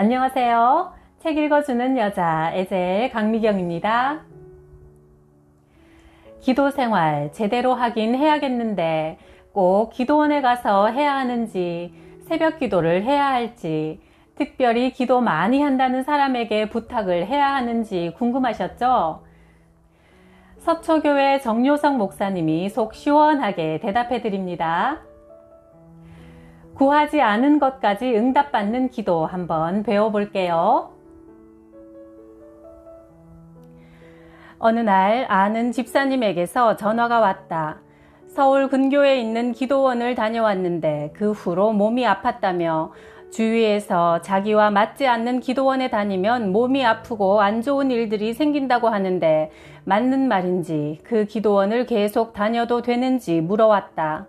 안녕하세요. 책 읽어주는 여자 에젤 강미경입니다. 기도 생활 제대로 하긴 해야겠는데 꼭 기도원에 가서 해야 하는지, 새벽 기도를 해야 할지, 특별히 기도 많이 한다는 사람에게 부탁을 해야 하는지 궁금하셨죠? 서초교회 정요성 목사님이 속 시원하게 대답해 드립니다. 구하지 않은 것까지 응답받는 기도 한번 배워볼게요. 어느 날 아는 집사님에게서 전화가 왔다. 서울 근교에 있는 기도원을 다녀왔는데 그 후로 몸이 아팠다며 주위에서 자기와 맞지 않는 기도원에 다니면 몸이 아프고 안 좋은 일들이 생긴다고 하는데 맞는 말인지 그 기도원을 계속 다녀도 되는지 물어왔다.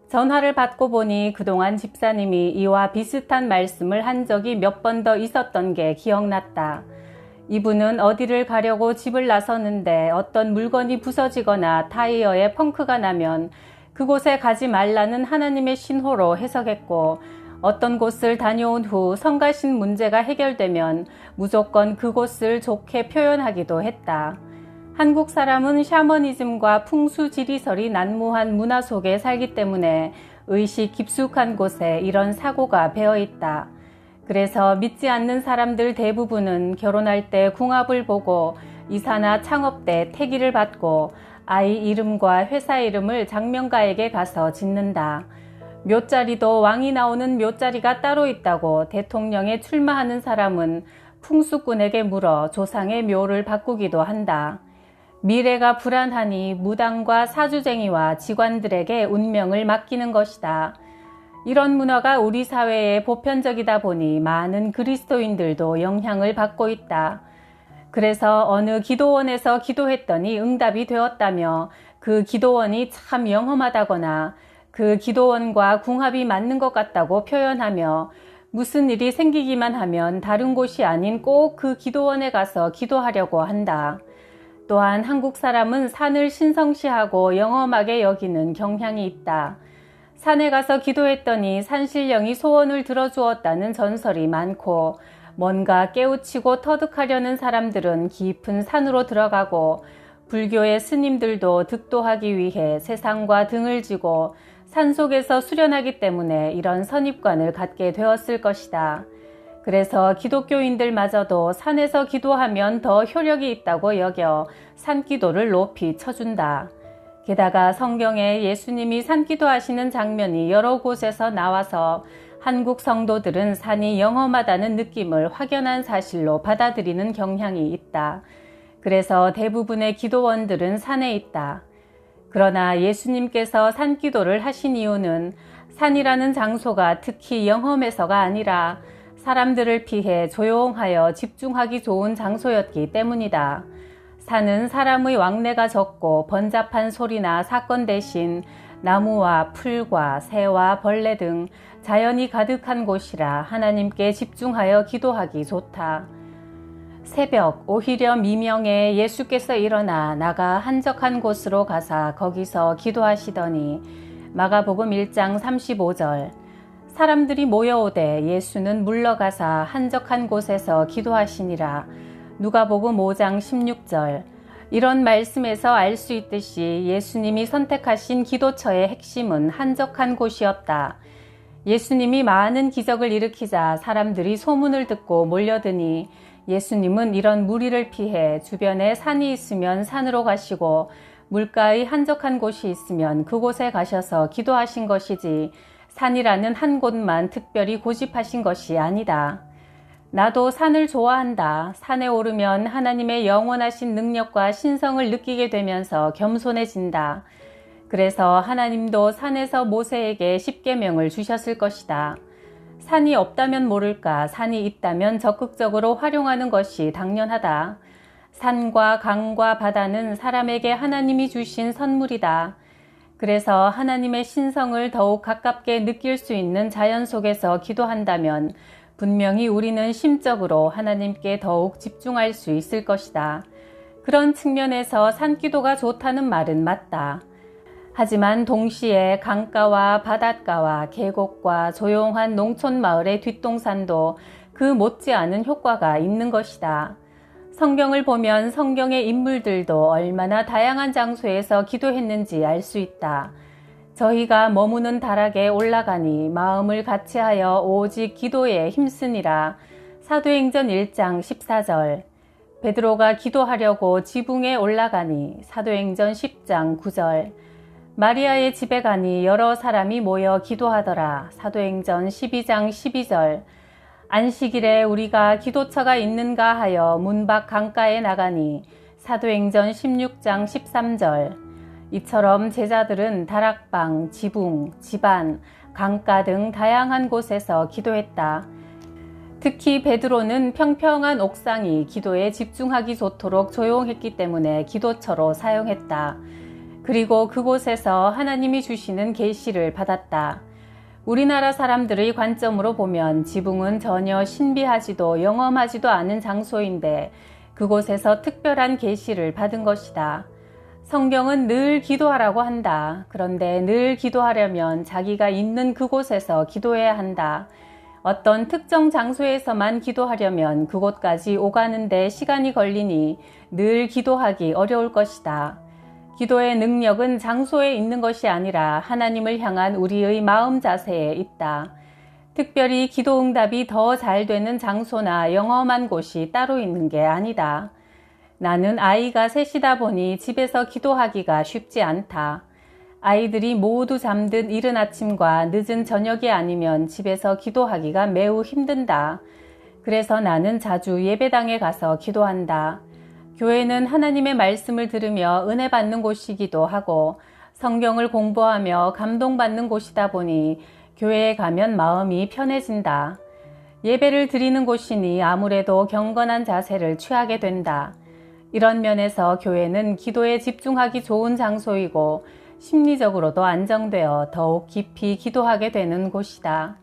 전화를 받고 보니 그동안 집사님이 이와 비슷한 말씀을 한 적이 몇 번 더 있었던 게 기억났다. 이분은 어디를 가려고 집을 나섰는데 어떤 물건이 부서지거나 타이어에 펑크가 나면 그곳에 가지 말라는 하나님의 신호로 해석했고, 어떤 곳을 다녀온 후 성가신 문제가 해결되면 무조건 그곳을 좋게 표현하기도 했다. 한국 사람은 샤머니즘과 풍수지리설이 난무한 문화 속에 살기 때문에 의식 깊숙한 곳에 이런 사고가 배어있다. 그래서 믿지 않는 사람들 대부분은 결혼할 때 궁합을 보고 이사나 창업 때 태기를 받고 아이 이름과 회사 이름을 장명가에게 가서 짓는다. 묘자리도 왕이 나오는 묘자리가 따로 있다고 대통령에 출마하는 사람은 풍수꾼에게 물어 조상의 묘를 바꾸기도 한다. 미래가 불안하니 무당과 사주쟁이와 직관들에게 운명을 맡기는 것이다. 이런 문화가 우리 사회에 보편적이다 보니 많은 그리스도인들도 영향을 받고 있다. 그래서 어느 기도원에서 기도했더니 응답이 되었다며 그 기도원이 참 영험하다거나 그 기도원과 궁합이 맞는 것 같다고 표현하며 무슨 일이 생기기만 하면 다른 곳이 아닌 꼭 그 기도원에 가서 기도하려고 한다. 또한 한국 사람은 산을 신성시하고 영험하게 여기는 경향이 있다. 산에 가서 기도했더니 산신령이 소원을 들어주었다는 전설이 많고, 뭔가 깨우치고 터득하려는 사람들은 깊은 산으로 들어가고, 불교의 스님들도 득도하기 위해 세상과 등을 지고 산속에서 수련하기 때문에 이런 선입관을 갖게 되었을 것이다. 그래서 기독교인들마저도 산에서 기도하면 더 효력이 있다고 여겨 산기도를 높이 쳐준다. 게다가 성경에 예수님이 산기도하시는 장면이 여러 곳에서 나와서 한국 성도들은 산이 영험하다는 느낌을 확연한 사실로 받아들이는 경향이 있다. 그래서 대부분의 기도원들은 산에 있다. 그러나 예수님께서 산기도를 하신 이유는 산이라는 장소가 특히 영험해서가 아니라 사람들을 피해 조용하여 집중하기 좋은 장소였기 때문이다. 산은 사람의 왕래가 적고 번잡한 소리나 사건 대신 나무와 풀과 새와 벌레 등 자연이 가득한 곳이라 하나님께 집중하여 기도하기 좋다. 새벽 오히려 미명에 예수께서 일어나 나가 한적한 곳으로 가사 거기서 기도하시더니 마가복음 1장 35절 사람들이 모여오되 예수는 물러가사 한적한 곳에서 기도하시니라. 누가복음 5장 16절 이런 말씀에서 알 수 있듯이 예수님이 선택하신 기도처의 핵심은 한적한 곳이었다. 예수님이 많은 기적을 일으키자 사람들이 소문을 듣고 몰려드니 예수님은 이런 무리를 피해 주변에 산이 있으면 산으로 가시고 물가의 한적한 곳이 있으면 그곳에 가셔서 기도하신 것이지 산이라는 한 곳만 특별히 고집하신 것이 아니다. 나도 산을 좋아한다. 산에 오르면 하나님의 영원하신 능력과 신성을 느끼게 되면서 겸손해진다. 그래서 하나님도 산에서 모세에게 십계명을 주셨을 것이다. 산이 없다면 모를까 산이 있다면 적극적으로 활용하는 것이 당연하다. 산과 강과 바다는 사람에게 하나님이 주신 선물이다. 그래서 하나님의 신성을 더욱 가깝게 느낄 수 있는 자연 속에서 기도한다면 분명히 우리는 심적으로 하나님께 더욱 집중할 수 있을 것이다. 그런 측면에서 산기도가 좋다는 말은 맞다. 하지만 동시에 강가와 바닷가와 계곡과 조용한 농촌 마을의 뒷동산도 그 못지않은 효과가 있는 것이다. 성경을 보면 성경의 인물들도 얼마나 다양한 장소에서 기도했는지 알 수 있다. 저희가 머무는 다락에 올라가니 마음을 같이하여 오직 기도에 힘쓰니라. 사도행전 1장 14절. 베드로가 기도하려고 지붕에 올라가니 사도행전 10장 9절. 마리아의 집에 가니 여러 사람이 모여 기도하더라. 사도행전 12장 12절. 안식일에 우리가 기도처가 있는가 하여 문 밖 강가에 나가니 사도행전 16장 13절. 이처럼 제자들은 다락방, 지붕, 집안, 강가 등 다양한 곳에서 기도했다. 특히 베드로는 평평한 옥상이 기도에 집중하기 좋도록 조용했기 때문에 기도처로 사용했다. 그리고 그곳에서 하나님이 주시는 계시를 받았다. 우리나라 사람들의 관점으로 보면 지붕은 전혀 신비하지도 영험하지도 않은 장소인데 그곳에서 특별한 계시를 받은 것이다. 성경은 늘 기도하라고 한다. 그런데 늘 기도하려면 자기가 있는 그곳에서 기도해야 한다. 어떤 특정 장소에서만 기도하려면 그곳까지 오가는데 시간이 걸리니 늘 기도하기 어려울 것이다. 기도의 능력은 장소에 있는 것이 아니라 하나님을 향한 우리의 마음 자세에 있다. 특별히 기도 응답이 더 잘 되는 장소나 영험한 곳이 따로 있는 게 아니다. 나는 아이가 셋이다 보니 집에서 기도하기가 쉽지 않다. 아이들이 모두 잠든 이른 아침과 늦은 저녁이 아니면 집에서 기도하기가 매우 힘든다. 그래서 나는 자주 예배당에 가서 기도한다. 교회는 하나님의 말씀을 들으며 은혜 받는 곳이기도 하고 성경을 공부하며 감동받는 곳이다 보니 교회에 가면 마음이 편해진다. 예배를 드리는 곳이니 아무래도 경건한 자세를 취하게 된다. 이런 면에서 교회는 기도에 집중하기 좋은 장소이고 심리적으로도 안정되어 더욱 깊이 기도하게 되는 곳이다.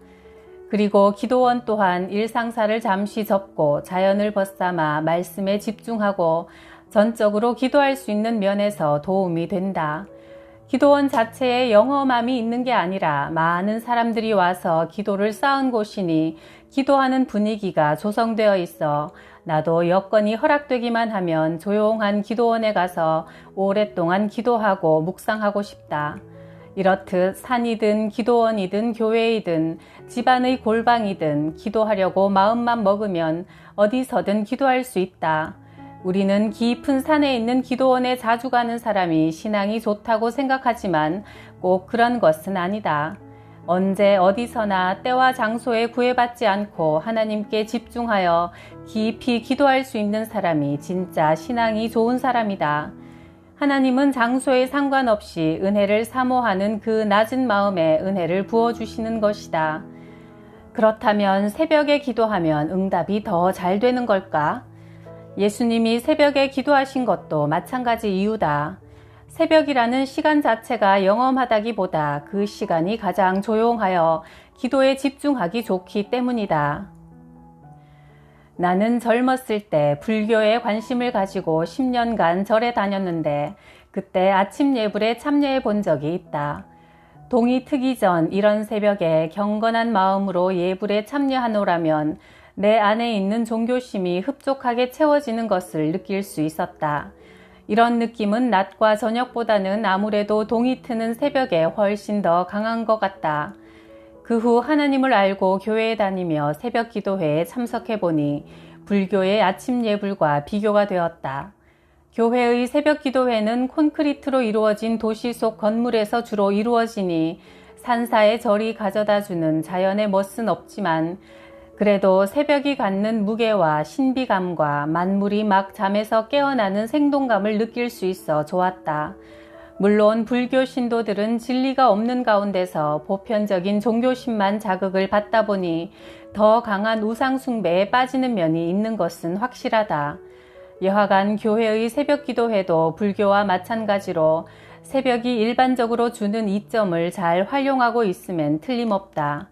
그리고 기도원 또한 일상사를 잠시 접고 자연을 벗삼아 말씀에 집중하고 전적으로 기도할 수 있는 면에서 도움이 된다. 기도원 자체에 영험함이 있는 게 아니라 많은 사람들이 와서 기도를 쌓은 곳이니 기도하는 분위기가 조성되어 있어 나도 여건이 허락되기만 하면 조용한 기도원에 가서 오랫동안 기도하고 묵상하고 싶다. 이렇듯 산이든 기도원이든 교회이든 집안의 골방이든 기도하려고 마음만 먹으면 어디서든 기도할 수 있다. 우리는 깊은 산에 있는 기도원에 자주 가는 사람이 신앙이 좋다고 생각하지만 꼭 그런 것은 아니다. 언제 어디서나 때와 장소에 구애받지 않고 하나님께 집중하여 깊이 기도할 수 있는 사람이 진짜 신앙이 좋은 사람이다. 하나님은 장소에 상관없이 은혜를 사모하는 그 낮은 마음에 은혜를 부어주시는 것이다. 그렇다면 새벽에 기도하면 응답이 더 잘 되는 걸까? 예수님이 새벽에 기도하신 것도 마찬가지 이유다. 새벽이라는 시간 자체가 영험하다기보다 그 시간이 가장 조용하여 기도에 집중하기 좋기 때문이다. 나는 젊었을 때 불교에 관심을 가지고 10년간 절에 다녔는데 그때 아침 예불에 참여해 본 적이 있다. 동이 트기 전 이런 새벽에 경건한 마음으로 예불에 참여하노라면 내 안에 있는 종교심이 흡족하게 채워지는 것을 느낄 수 있었다. 이런 느낌은 낮과 저녁보다는 아무래도 동이 트는 새벽에 훨씬 더 강한 것 같다. 그 후 하나님을 알고 교회에 다니며 새벽 기도회에 참석해보니 불교의 아침 예불과 비교가 되었다. 교회의 새벽 기도회는 콘크리트로 이루어진 도시 속 건물에서 주로 이루어지니 산사의 절이 가져다주는 자연의 멋은 없지만 그래도 새벽이 갖는 무게와 신비감과 만물이 막 잠에서 깨어나는 생동감을 느낄 수 있어 좋았다. 물론 불교 신도들은 진리가 없는 가운데서 보편적인 종교심만 자극을 받다 보니 더 강한 우상 숭배에 빠지는 면이 있는 것은 확실하다. 여하간 교회의 새벽 기도회도 불교와 마찬가지로 새벽이 일반적으로 주는 이점을 잘 활용하고 있으면 틀림없다.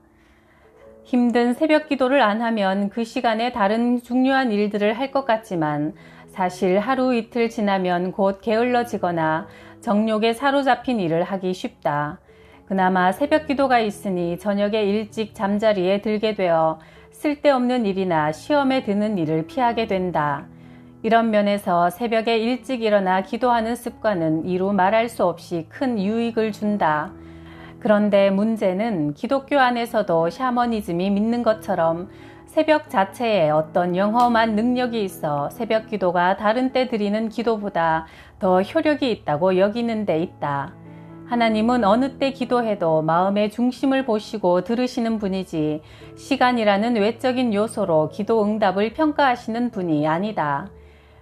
힘든 새벽 기도를 안 하면 그 시간에 다른 중요한 일들을 할 것 같지만 사실 하루 이틀 지나면 곧 게을러지거나 정욕에 사로잡힌 일을 하기 쉽다. 그나마 새벽 기도가 있으니 저녁에 일찍 잠자리에 들게 되어 쓸데없는 일이나 시험에 드는 일을 피하게 된다. 이런 면에서 새벽에 일찍 일어나 기도하는 습관은 이루 말할 수 없이 큰 유익을 준다. 그런데 문제는 기독교 안에서도 샤머니즘이 믿는 것처럼 새벽 자체에 어떤 영험한 능력이 있어 새벽 기도가 다른 때 드리는 기도보다 더 효력이 있다고 여기는 데 있다. 하나님은 어느 때 기도해도 마음의 중심을 보시고 들으시는 분이지 시간이라는 외적인 요소로 기도 응답을 평가하시는 분이 아니다.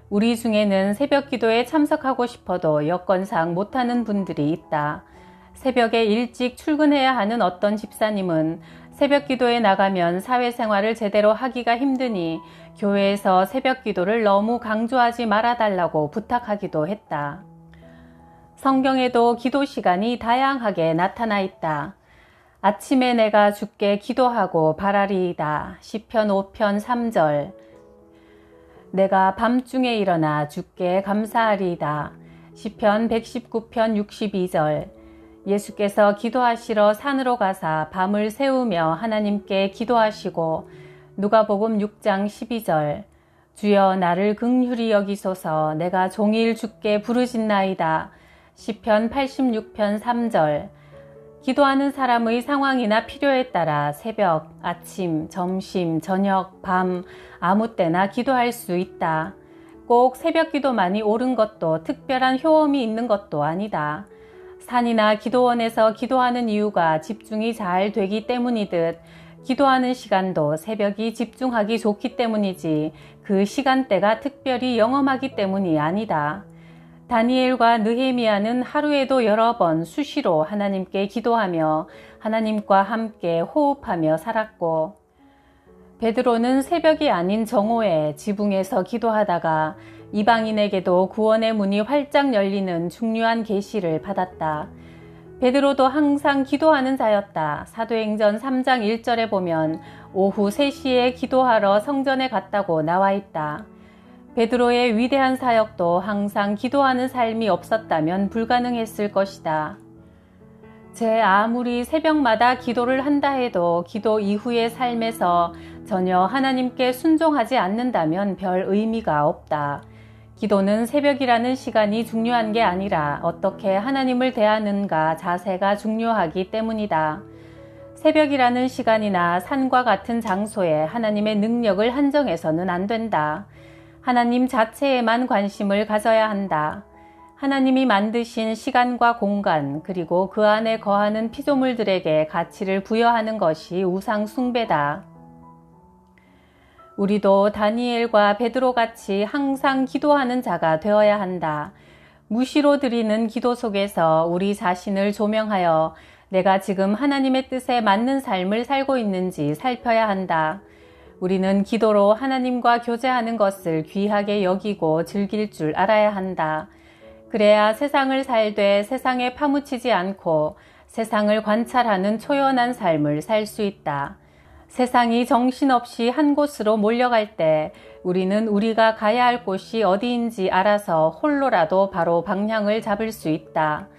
우리 중에는 새벽 기도에 참석하고 싶어도 여건상 못하는 분들이 있다. 새벽에 일찍 출근해야 하는 어떤 집사님은 새벽 기도에 나가면 사회생활을 제대로 하기가 힘드니 교회에서 새벽 기도를 너무 강조하지 말아달라고 부탁하기도 했다. 성경에도 기도 시간이 다양하게 나타나 있다. 아침에 내가 주께 기도하고 바라리이다. 시편 5편 3절. 내가 밤중에 일어나 주께 감사하리이다. 시편 119편 62절. 예수께서 기도하시러 산으로 가사 밤을 새우며 하나님께 기도하시고 누가복음 6장 12절. 주여 나를 긍휼히 여기소서. 내가 종일 주께 부르짖나이다. 시편 86편 3절. 기도하는 사람의 상황이나 필요에 따라 새벽, 아침, 점심, 저녁, 밤 아무 때나 기도할 수 있다. 꼭 새벽 기도만이 옳은 것도 특별한 효험이 있는 것도 아니다. 산이나 기도원에서 기도하는 이유가 집중이 잘 되기 때문이듯 기도하는 시간도 새벽이 집중하기 좋기 때문이지 그 시간대가 특별히 영험하기 때문이 아니다. 다니엘과 느헤미야는 하루에도 여러 번 수시로 하나님께 기도하며 하나님과 함께 호흡하며 살았고 베드로는 새벽이 아닌 정오에 지붕에서 기도하다가 이방인에게도 구원의 문이 활짝 열리는 중요한 계시를 받았다. 베드로도 항상 기도하는 자였다. 사도행전 3장 1절에 보면 오후 3시에 기도하러 성전에 갔다고 나와 있다. 베드로의 위대한 사역도 항상 기도하는 삶이 없었다면 불가능했을 것이다. 제 아무리 새벽마다 기도를 한다 해도 기도 이후의 삶에서 전혀 하나님께 순종하지 않는다면 별 의미가 없다. 기도는 새벽이라는 시간이 중요한 게 아니라 어떻게 하나님을 대하는가 자세가 중요하기 때문이다. 새벽이라는 시간이나 산과 같은 장소에 하나님의 능력을 한정해서는 안 된다. 하나님 자체에만 관심을 가져야 한다. 하나님이 만드신 시간과 공간 그리고 그 안에 거하는 피조물들에게 가치를 부여하는 것이 우상 숭배다. 우리도 다니엘과 베드로같이 항상 기도하는 자가 되어야 한다. 무시로 드리는 기도 속에서 우리 자신을 조명하여 내가 지금 하나님의 뜻에 맞는 삶을 살고 있는지 살펴야 한다. 우리는 기도로 하나님과 교제하는 것을 귀하게 여기고 즐길 줄 알아야 한다. 그래야 세상을 살되 세상에 파묻히지 않고 세상을 관찰하는 초연한 삶을 살 수 있다. 세상이 정신없이 한 곳으로 몰려갈 때 우리는 우리가 가야 할 곳이 어디인지 알아서 홀로라도 바로 방향을 잡을 수 있다.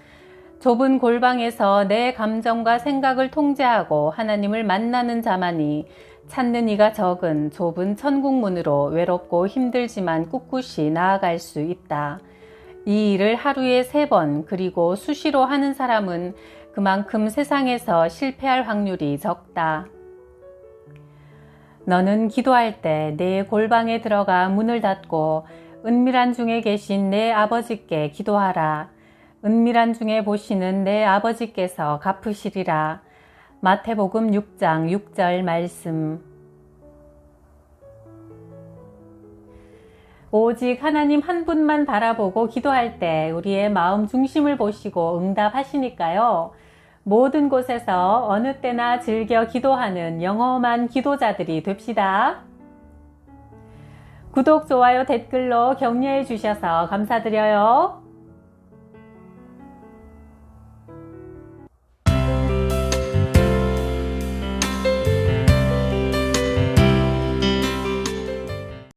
좁은 골방에서 내 감정과 생각을 통제하고 하나님을 만나는 자만이 찾는 이가 적은 좁은 천국문으로 외롭고 힘들지만 꿋꿋이 나아갈 수 있다. 이 일을 하루에 3번 그리고 수시로 하는 사람은 그만큼 세상에서 실패할 확률이 적다. 너는 기도할 때 내 골방에 들어가 문을 닫고 은밀한 중에 계신 내 아버지께 기도하라. 은밀한 중에 보시는 내 아버지께서 갚으시리라. 마태복음 6장 6절 말씀. 오직 하나님 한 분만 바라보고 기도할 때 우리의 마음 중심을 보시고 응답하시니까요. 모든 곳에서 어느 때나 즐겨 기도하는 영험한 기도자들이 됩시다. 구독, 좋아요, 댓글로 격려해 주셔서 감사드려요.